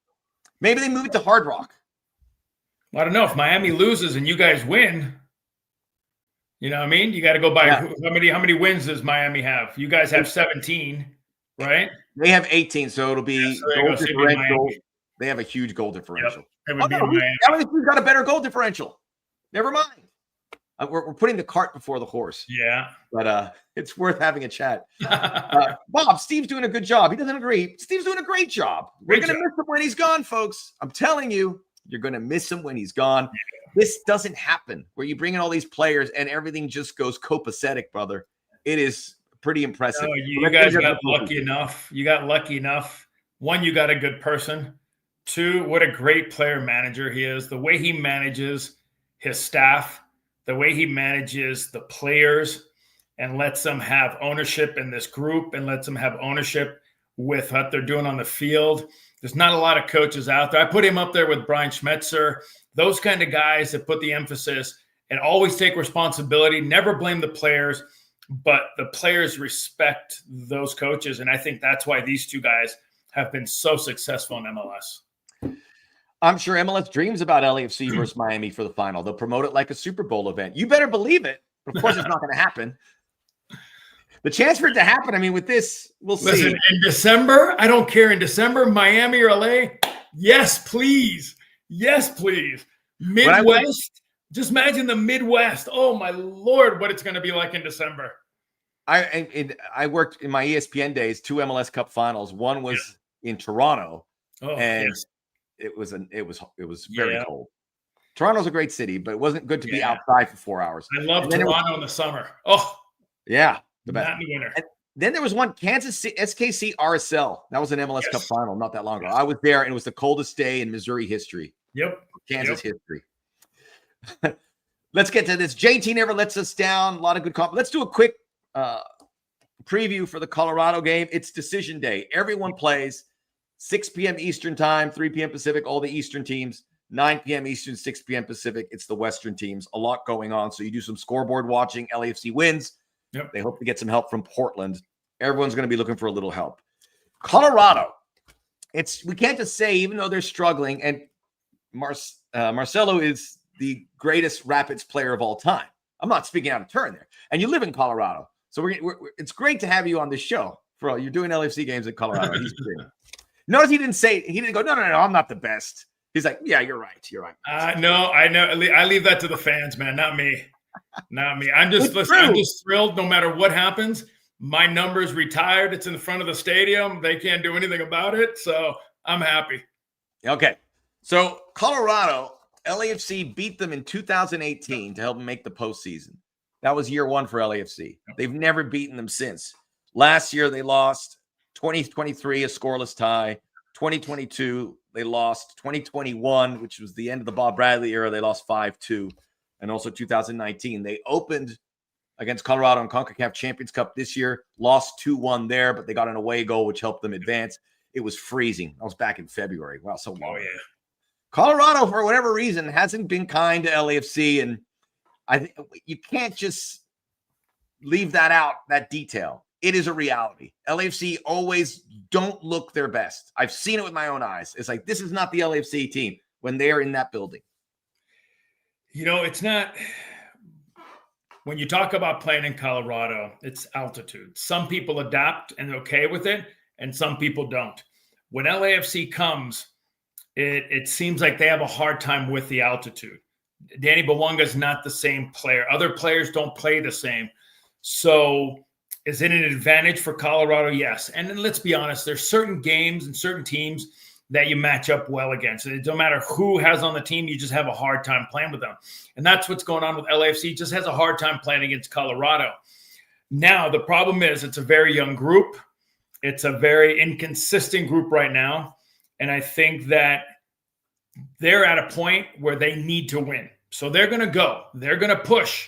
Speaker 1: Maybe they move it to Hard Rock.
Speaker 2: I don't know. If Miami loses and you guys win, you know what I mean? You got to go by how many wins does Miami have? You guys have 17, right?
Speaker 1: They have 18, so it'll be goal differential. They have a huge goal differential.
Speaker 2: Yep. Miami.
Speaker 1: LAFC's got a better goal differential. Never mind. We're putting the cart before the horse.
Speaker 2: Yeah.
Speaker 1: But it's worth having a chat. Bob, Steve's doing a good job. He doesn't agree. Steve's doing a great job. We're going to miss him when he's gone, folks. I'm telling you, you're going to miss him when he's gone. Yeah. This doesn't happen where you bring in all these players and everything just goes copacetic, brother. It is pretty impressive.
Speaker 2: No, you guys got lucky enough. You got lucky enough. 1, you got a good person. 2, what a great player manager he is. The way he manages his staff, the way he manages the players and lets them have ownership in this group and lets them have ownership with what they're doing on the field. There's not a lot of coaches out there. I put him up there with Brian Schmetzer, those kind of guys that put the emphasis and always take responsibility, never blame the players, but the players respect those coaches. And I think that's why these 2 guys have been so successful in MLS.
Speaker 1: I'm sure MLS dreams about LAFC versus Miami for the final. They'll promote it like a Super Bowl event. You better believe it. Of course, it's not going to happen. The chance for it to happen, I mean, with this, we'll see.
Speaker 2: In December, I don't care. In December, Miami or LA, yes, please. Yes, please. Midwest, just imagine the Midwest. Oh, my Lord, what it's going to be like in December.
Speaker 1: I worked in my ESPN days, 2 MLS Cup finals. One was in Toronto, and it was very cold. Toronto's a great city, but it wasn't good to be outside for 4 hours.
Speaker 2: I love Toronto in the summer. Oh,
Speaker 1: yeah, the best.
Speaker 2: Not in the winter.
Speaker 1: And then there was one Kansas City SKC RSL. That was an MLS Cup final not that long ago. I was there, and it was the coldest day in Missouri history.
Speaker 2: Yep,
Speaker 1: Kansas history. Let's get to this. JT never lets us down. A lot of good comments. Let's do a quick preview for the Colorado game. It's decision day. Everyone plays 6 p.m. Eastern time, 3 p.m. Pacific, all the Eastern teams, 9 p.m. Eastern, 6 p.m. Pacific. It's the Western teams. A lot going on. So you do some scoreboard watching. LAFC wins.
Speaker 2: Yep.
Speaker 1: They hope to get some help from Portland. Everyone's going to be looking for a little help. Colorado. We can't just say, even though they're struggling, and Marcelo is the greatest Rapids player of all time. I'm not speaking out of turn there. And you live in Colorado. So it's great to have you on this show. You're doing LAFC games in Colorado. He's great. Notice he didn't go, no, I'm not the best. He's like, yeah, you're right.
Speaker 2: No, I know. I leave that to the fans, man, not me. Not me. I'm just thrilled no matter what happens. My number's retired. It's in the front of the stadium. They can't do anything about it. So I'm happy.
Speaker 1: Okay. So Colorado, LAFC beat them in 2018 to help them make the postseason. That was year one for LAFC. They've never beaten them since. Last year, they lost. 2023, a scoreless tie. 2022, they lost. 2021, which was the end of the Bob Bradley era, they lost 5-2. And also 2019, they opened against Colorado in CONCACAF Champions Cup this year, lost 2-1 there, but they got an away goal, which helped them advance. It was freezing. I was back in February. Wow, so long.
Speaker 2: Oh, yeah.
Speaker 1: Colorado, for whatever reason, hasn't been kind to LAFC, and I think you can't just leave that out, that detail. It is a reality. LAFC always don't look their best. I've seen it with my own eyes. It's like, this is not the LAFC team when they are in that building.
Speaker 2: You know, it's not – when you talk about playing in Colorado, it's altitude. Some people adapt and they're okay with it, and some people don't. When LAFC comes, it seems like they have a hard time with the altitude. Danny Bawonga's not the same player. Other players don't play the same. So is it an advantage for Colorado? Yes. And then let's be honest, there's certain games and certain teams that you match up well against. It don't matter who has on the team, you just have a hard time playing with them. And that's what's going on with LAFC. Just has a hard time playing against Colorado. Now, the problem is it's a very young group. It's a very inconsistent group right now. And I think that they're at a point where they need to win. So they're going to go. They're going to push.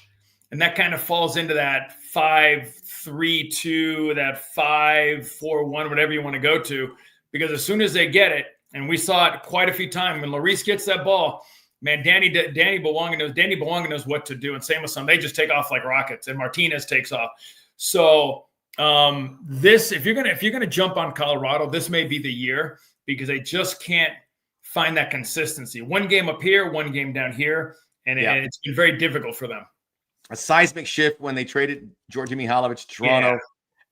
Speaker 2: And that kind of falls into that 5-3-2, that 5-4-1, whatever you want to go to. Because as soon as they get it, and we saw it quite a few times, when Lloris gets that ball, man, Danny Bawonga knows what to do. And same with some. They just take off like rockets, and Martinez takes off. So if you're gonna jump on Colorado, this may be the year, because they just can't find that consistency. One game up here, one game down here, and it's been very difficult for them.
Speaker 1: A seismic shift when they traded Georgi Mihailovic to Toronto,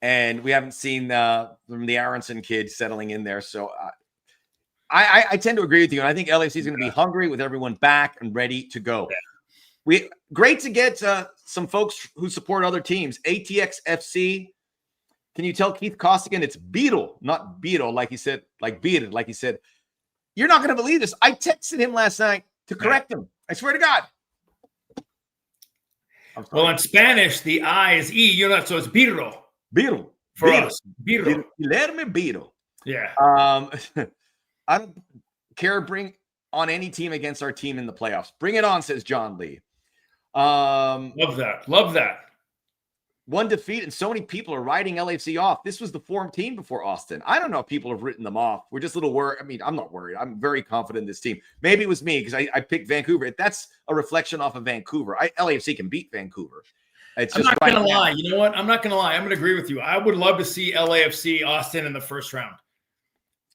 Speaker 1: and we haven't seen from the Aronson kid settling in there. So I tend to agree with you, and I think LAFC is going to be hungry with everyone back and ready to go. Yeah. Great to get some folks who support other teams. ATX FC. Can you tell Keith Costigan it's Beetle, not Beetle, like he said, like beat like he said. You're not going to believe this. I texted him last night to correct him. I swear to God.
Speaker 2: Well, in Spanish, the I is E, so it's Beetle.
Speaker 1: Beetle.
Speaker 2: For us. Beetle.
Speaker 1: Guilherme Beetle.
Speaker 2: Yeah.
Speaker 1: I don't care. Bring on any team against our team in the playoffs. Bring it on, says John Lee.
Speaker 2: Love that. Love that.
Speaker 1: One defeat, and so many people are writing LAFC off. This was the form team before Austin. I don't know if people have written them off. We're just a little worried. I mean, I'm not worried. I'm very confident in this team. Maybe it was me because I picked Vancouver. That's a reflection off of Vancouver. LAFC can beat Vancouver. It's just
Speaker 2: I'm not going to lie. You know what? I'm not going to lie. I'm going to agree with you. I would love to see LAFC Austin in the first round.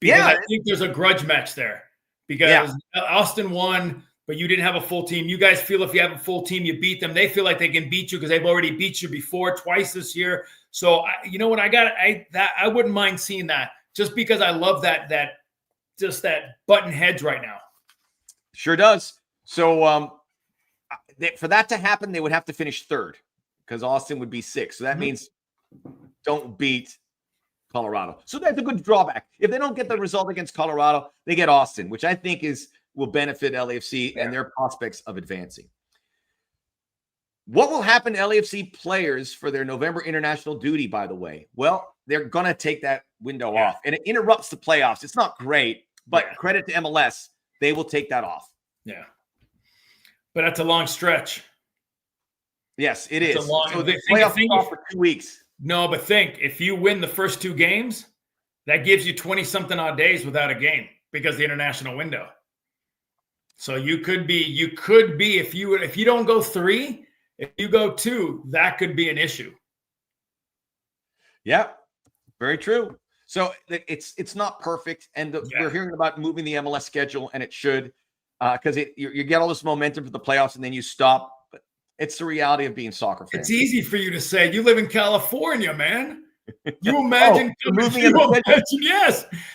Speaker 2: Because I think there's a grudge match there. Because Austin won, but you didn't have a full team. You guys feel if you have a full team, you beat them. They feel like they can beat you because they've already beat you before twice this year. So you know what? I wouldn't mind seeing that, just because I love that button heads right now.
Speaker 1: Sure does. So for that to happen, they would have to finish third, because Austin would be sixth. So that means don't beat Colorado. So that's a good drawback. If they don't get the result against Colorado, they get Austin, which I think will benefit LAFC and their prospects of advancing. What will happen to LAFC players for their November international duty, by the way? Well, they're going to take that window off, and it interrupts the playoffs. It's not great, but credit to MLS. They will take that off. Yeah.
Speaker 2: But that's a long stretch.
Speaker 1: Yes, it is.
Speaker 2: So
Speaker 1: the playoffs off for 2 weeks.
Speaker 2: No, but think, if you win the first two games, that gives you 20-something odd days without a game because of the international window. So you could be if you don't go 3, if you go 2, that could be an issue. Yeah,
Speaker 1: very true. So it's not perfect, and we're hearing about moving the MLS schedule, and it should, because you get all this momentum for the playoffs, and then you stop. But it's the reality of being soccer fans.
Speaker 2: It's easy for you to say. You live in California, man. You imagine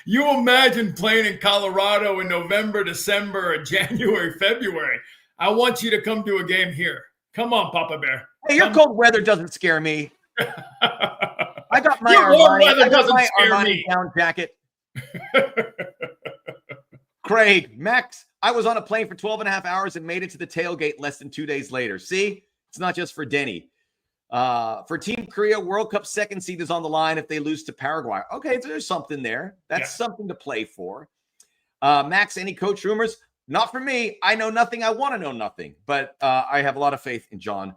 Speaker 2: you imagine playing in Colorado in November, December, or January, February. I want you to come to a game here. Come on, Papa Bear.
Speaker 1: Hey, your cold weather doesn't scare me. I got my Armani down jacket. Craig, Max, I was on a plane for 12 and a half hours and made it to the tailgate less than 2 days later. See, it's not just for Denny. For Team Korea, World Cup second seed is on the line if they lose to Paraguay. Okay, so there's something there. That's something to play for. Max, any coach rumors? Not for me. I know nothing. I want to know nothing. But I have a lot of faith in John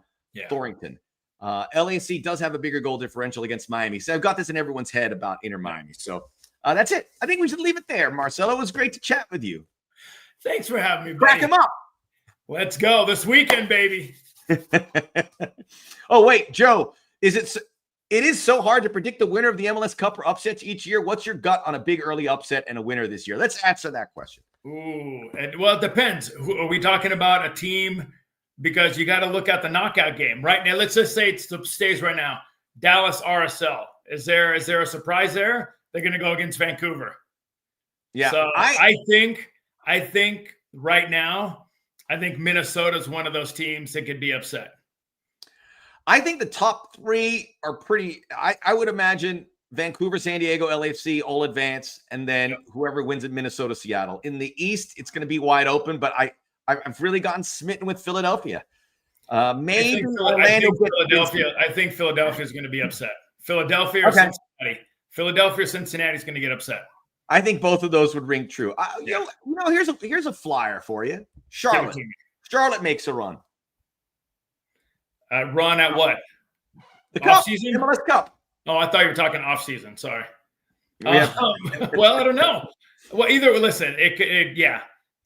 Speaker 1: Thorrington. LAFC does have a bigger goal differential against Miami. So I've got this in everyone's head about Inter Miami. So that's it. I think we should leave it there, Marcelo. It was great to chat with you.
Speaker 2: Thanks for having me, buddy.
Speaker 1: Crack him up.
Speaker 2: Let's go this weekend, baby.
Speaker 1: Oh, wait, Joe, it is so hard to predict the winner of the MLS Cup or upsets each year. What's your gut on a big early upset and a winner this year? Let's answer that question.
Speaker 2: Ooh, well, it depends. Are we talking about a team? Because you got to look at the knockout game right now. Let's just say it stays right now. Dallas RSL. Is there a surprise there? They're going to go against Vancouver.
Speaker 1: Yeah.
Speaker 2: So I think right now, I think Minnesota is one of those teams that could be upset.
Speaker 1: I think the top three are pretty. I would imagine Vancouver, San Diego, LAFC all advance, and then whoever wins in Minnesota, Seattle. In the East, it's going to be wide open, but I've really gotten smitten with Philadelphia. Maybe Orlando.
Speaker 2: I think Philadelphia is going to be upset. Philadelphia or Cincinnati. Philadelphia or Cincinnati is going to get upset.
Speaker 1: I think both of those would ring true. Here's a flyer for you. Charlotte makes a run.
Speaker 2: Run at what?
Speaker 1: The Cup, MLS Cup.
Speaker 2: Oh, I thought you were talking off season. Sorry. Well, I don't know. Well, listen,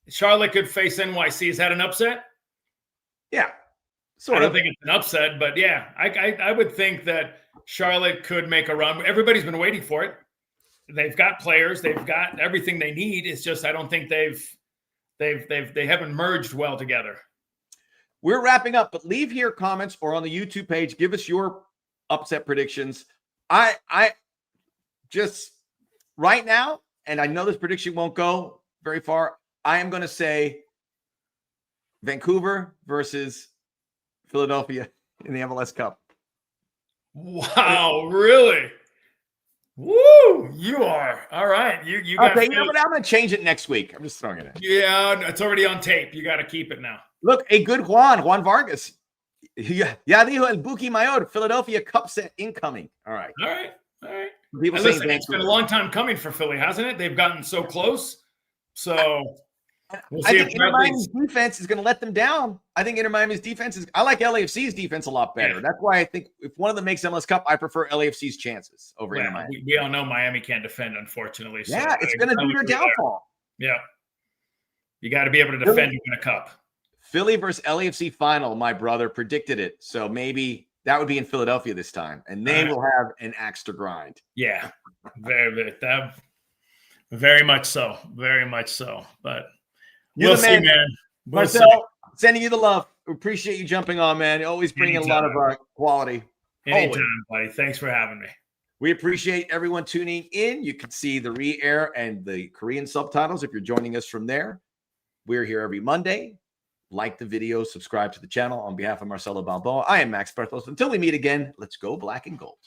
Speaker 2: Charlotte could face NYC. Is that an upset?
Speaker 1: Yeah.
Speaker 2: I don't think it's an upset, but yeah, I would think that Charlotte could make a run. Everybody's been waiting for it. They've got players. They've got everything they need. It's just I don't think they haven't merged well together.
Speaker 1: We're wrapping up, but leave here comments or on the YouTube page. Give us your upset predictions. I just right now, and I know this prediction won't go very far. I am going to say Vancouver versus Philadelphia in the MLS Cup.
Speaker 2: Wow, really? Woo! You are all right. You got
Speaker 1: okay. I'm going to change it next week. I'm just throwing it in.
Speaker 2: Yeah, it's already on tape. You got to keep it now.
Speaker 1: Look, a good Juan Vargas. Ya dijo el Buki Mayor. Philadelphia Cup set incoming. All right. People saying
Speaker 2: it's been a long time coming for Philly, hasn't it? They've gotten so close. So we'll see. I think
Speaker 1: Inter Miami's defense is going to let them down. I think Inter Miami's defense is. I like LAFC's defense a lot better. Yeah. That's why I think if one of them makes MLS Cup, I prefer LAFC's chances over Inter Miami.
Speaker 2: We all know Miami can't defend, unfortunately. So
Speaker 1: yeah, it's going to be their downfall.
Speaker 2: Yeah, you got to be able to defend in a cup.
Speaker 1: Philly versus LAFC final. My brother predicted it, so maybe that would be in Philadelphia this time, and they will have an axe to grind.
Speaker 2: Yeah, very much so, But we'll see, man.
Speaker 1: Marcel, sending you the love. We appreciate you jumping on, man. You always bring in a lot of quality.
Speaker 2: Anytime, buddy. Thanks for having me.
Speaker 1: We appreciate everyone tuning in. You can see the re-air and the Korean subtitles if you're joining us from there. We're here every Monday. Like the video, subscribe to the channel. On behalf of Marcelo Balboa, I am Max Bretos. Until we meet again, let's go black and gold.